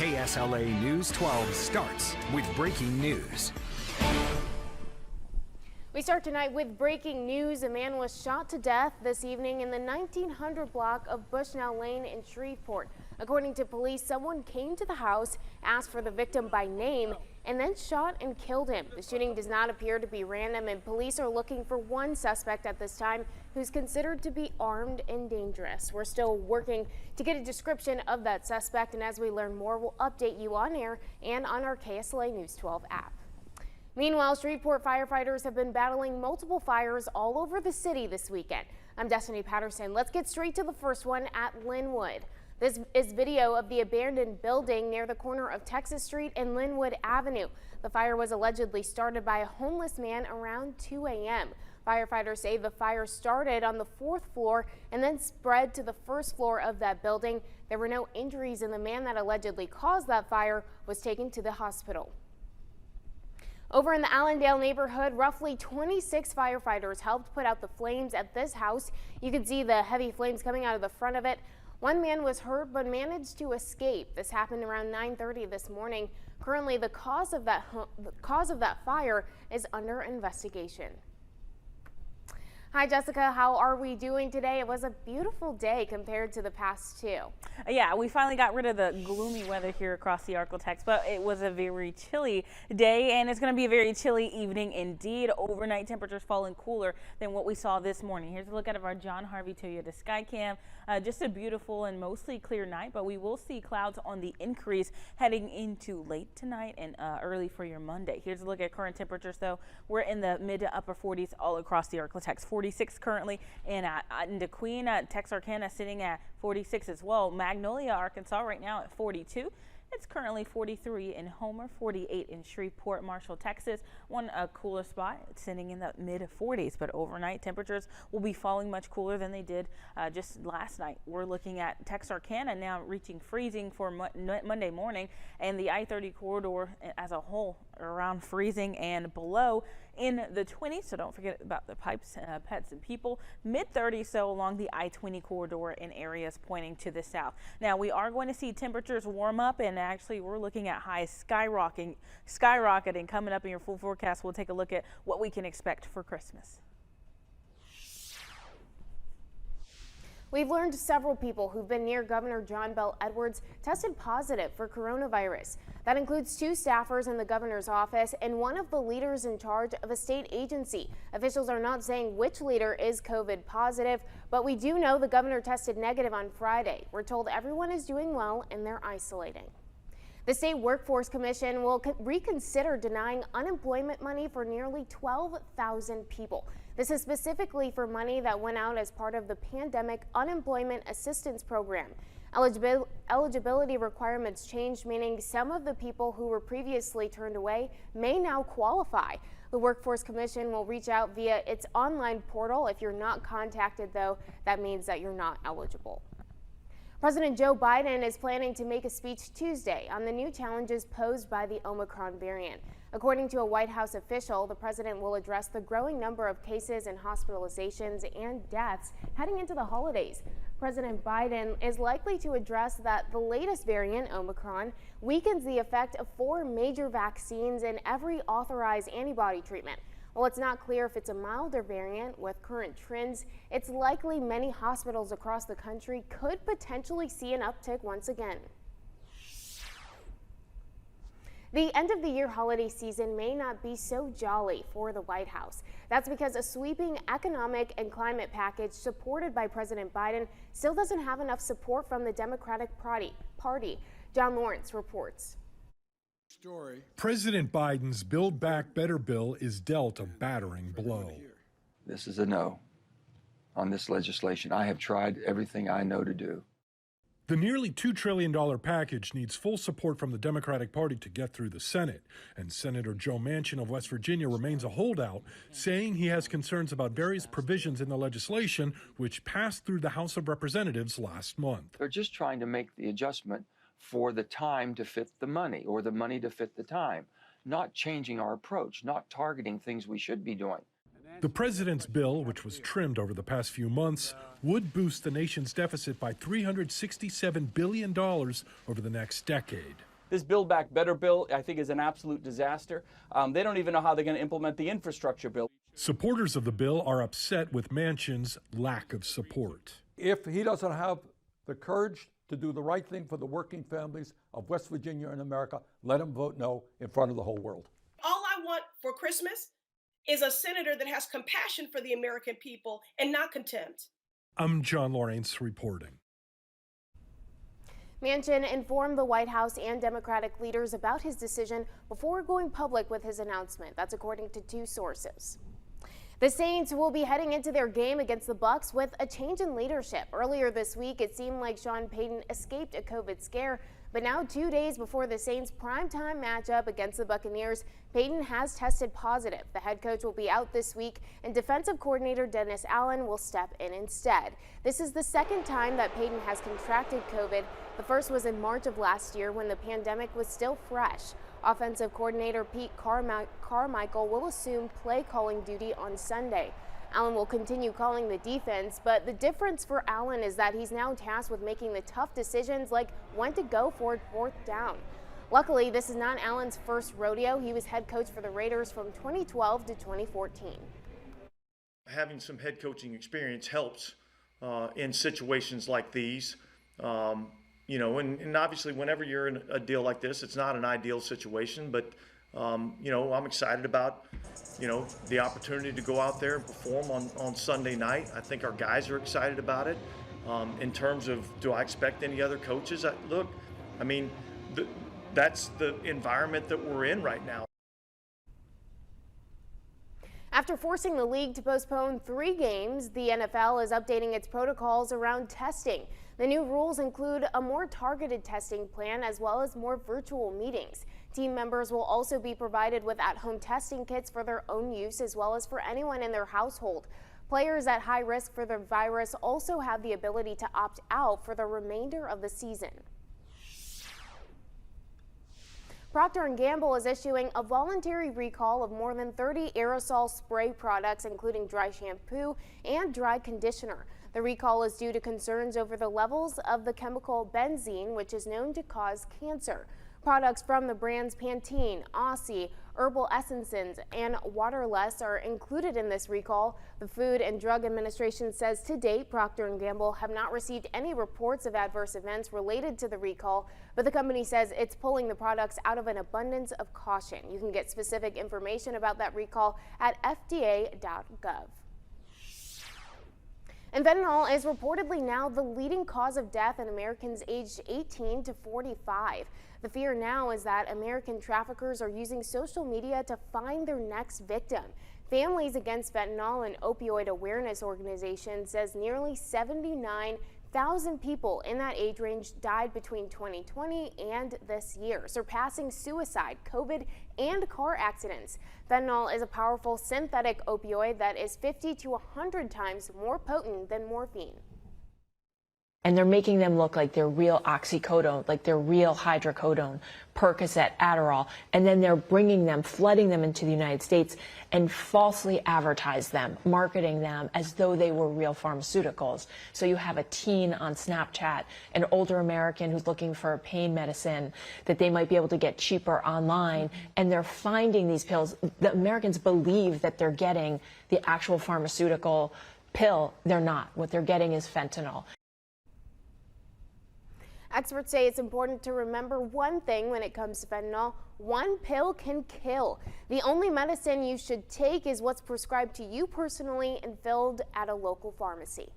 KSLA News 12 starts with breaking news. We start tonight with breaking news. A man was shot to death this evening in the 1900 block of Bushnell Lane in Shreveport. According to police, someone came to the house, asked for the victim by name, and then shot and killed him. The shooting does not appear to be random, and police are looking for one suspect at this time who's considered to be armed and dangerous. We're still working to get a description of that suspect, and as we learn more, we'll update you on air and on our KSLA News 12 app. Meanwhile, Shreveport firefighters have been battling multiple fires all over the city this weekend. I'm Destiny Patterson. Let's get straight to the first one at Linwood. This is video of the abandoned building near the corner of Texas Street and Linwood Avenue. The fire was allegedly started by a homeless man around 2 a.m. Firefighters say the fire started on the 4th floor and then spread to the 1st floor of that building. There were no injuries, and the man that allegedly caused that fire was taken to the hospital. Over in the Allendale neighborhood, roughly 26 firefighters helped put out the flames at this house. You can see the heavy flames coming out of the front of it. One man was hurt but managed to escape. This happened around 9:30 this morning. Currently, the cause of that fire is under investigation. Hi, Jessica. How are we doing today? It was a beautiful day compared to the past two. Yeah, we finally got rid of the gloomy weather here across the Arklatex, but it was a very chilly day, and it's going to be a very chilly evening indeed. Overnight temperatures falling cooler than what we saw this morning. Here's a look at our John Harvey Toyota Skycam. Just a beautiful and mostly clear night, but we will see clouds on the increase heading into late tonight and early for your Monday. Here's a look at current temperatures, though. We're in the mid to upper 40s all across the Arklatex. 46 currently in DeQueen, Texarkana sitting at 46 as well. Magnolia, Arkansas right now at 42. It's currently 43 in Homer, 48 in Shreveport, Marshall, Texas. One cooler spot sitting in the mid 40s, but overnight temperatures will be falling much cooler than they did just last night. We're looking at Texarkana now reaching freezing for Monday morning, and the I-30 corridor as a whole around freezing and below in the 20s, so don't forget about the pipes, pets, and people. Mid-30s, so along the I-20 corridor in areas pointing to the south. Now, we are going to see temperatures warm up, and actually we're looking at highs skyrocketing coming up in your full forecast. We'll take a look at what we can expect for Christmas. We've learned several people who've been near Governor Bel Edwards tested positive for coronavirus. That includes 2 staffers in the governor's office and one of the leaders in charge of a state agency. Officials are not saying which leader is COVID positive, but we do know the governor tested negative on Friday. We're told everyone is doing well and they're isolating. The State Workforce Commission will reconsider denying unemployment money for nearly 12,000 people. This is specifically for money that went out as part of the Pandemic Unemployment Assistance Program. Eligibility requirements changed, meaning some of the people who were previously turned away may now qualify. The Workforce Commission will reach out via its online portal. If you're not contacted, though, that means that you're not eligible. President Joe Biden is planning to make a speech Tuesday on the new challenges posed by the Omicron variant. According to a White House official, the president will address the growing number of cases and hospitalizations and deaths heading into the holidays. President Biden is likely to address that the latest variant, Omicron, weakens the effect of 4 major vaccines and every authorized antibody treatment. While it's not clear if it's a milder variant with current trends, it's likely many hospitals across the country could potentially see an uptick once again. The end of the year holiday season may not be so jolly for the White House. That's because a sweeping economic and climate package supported by President Biden still doesn't have enough support from the Democratic Party. John Lawrence reports. President Biden's Build Back Better bill is dealt a battering blow. This is a no on this legislation. I have tried everything I know to do. The nearly $2 trillion package needs full support from the Democratic Party to get through the Senate. And Senator Joe Manchin of West Virginia remains a holdout, saying he has concerns about various provisions in the legislation which passed through the House of Representatives last month. They're just trying to make the adjustment for the time to fit the money, or the money to fit the time, not changing our approach, not targeting things we should be doing. The president's bill, which was trimmed over the past few months, would boost the nation's deficit by $367 billion over the next decade. This Build Back Better bill, I think, is an absolute disaster. They don't even know how they're going to implement the infrastructure bill. Supporters of the bill are upset with Manchin's lack of support. If he doesn't have the courage to do the right thing for the working families of West Virginia and America, let him vote no in front of the whole world. All I want for Christmas is a senator that has compassion for the American people and not contempt. I'm John Lawrence reporting. Manchin informed the White House and Democratic leaders about his decision before going public with his announcement. That's according to 2 sources. The Saints will be heading into their game against the Bucs with a change in leadership. Earlier this week, it seemed like Sean Payton escaped a COVID scare, but now 2 days before the Saints' primetime matchup against the Buccaneers, Payton has tested positive. The head coach will be out this week, and defensive coordinator Dennis Allen will step in instead. This is the second time that Payton has contracted COVID. The first was in March of last year when the pandemic was still fresh. Offensive coordinator Pete Carmichael will assume play calling duty on Sunday. Allen will continue calling the defense, but the difference for Allen is that he's now tasked with making the tough decisions like when to go for 4th down. Luckily, this is not Allen's first rodeo. He was head coach for the Raiders from 2012 to 2014. Having some head coaching experience helps in situations like these. You know, and obviously whenever you're in a deal like this, it's not an ideal situation, but, you know, I'm excited about, you know, the opportunity to go out there and perform on Sunday night. I think our guys are excited about it. In terms of, do I expect any other coaches? Look, I mean, that's the environment that we're in right now. After forcing the league to postpone 3 games, the NFL is updating its protocols around testing. The new rules include a more targeted testing plan as well as more virtual meetings. Team members will also be provided with at-home testing kits for their own use as well as for anyone in their household. Players at high risk for the virus also have the ability to opt out for the remainder of the season. Procter & Gamble is issuing a voluntary recall of more than 30 aerosol spray products, including dry shampoo and dry conditioner. The recall is due to concerns over the levels of the chemical benzene, which is known to cause cancer. Products from the brands Pantene, Aussie, Herbal Essences, and Waterless are included in this recall. The Food and Drug Administration says to date, Procter & Gamble have not received any reports of adverse events related to the recall, but the company says it's pulling the products out of an abundance of caution. You can get specific information about that recall at fda.gov. And fentanyl is reportedly now the leading cause of death in Americans aged 18 to 45. The fear now is that American traffickers are using social media to find their next victim. Families Against Fentanyl, an opioid awareness organization, says nearly 79,000 people in that age range died between 2020 and this year, surpassing suicide, COVID, and car accidents. Fentanyl is a powerful synthetic opioid that is 50 to 100 times more potent than morphine. And they're making them look like they're real oxycodone, like they're real hydrocodone, Percocet, Adderall, and then they're bringing them, flooding them into the United States and falsely advertise them, marketing them as though they were real pharmaceuticals. So you have a teen on Snapchat, an older American who's looking for pain medicine that they might be able to get cheaper online, and they're finding these pills. The Americans believe that they're getting the actual pharmaceutical pill. They're not. What they're getting is fentanyl. Experts say it's important to remember one thing when it comes to fentanyl: one pill can kill. The only medicine you should take is what's prescribed to you personally and filled at a local pharmacy.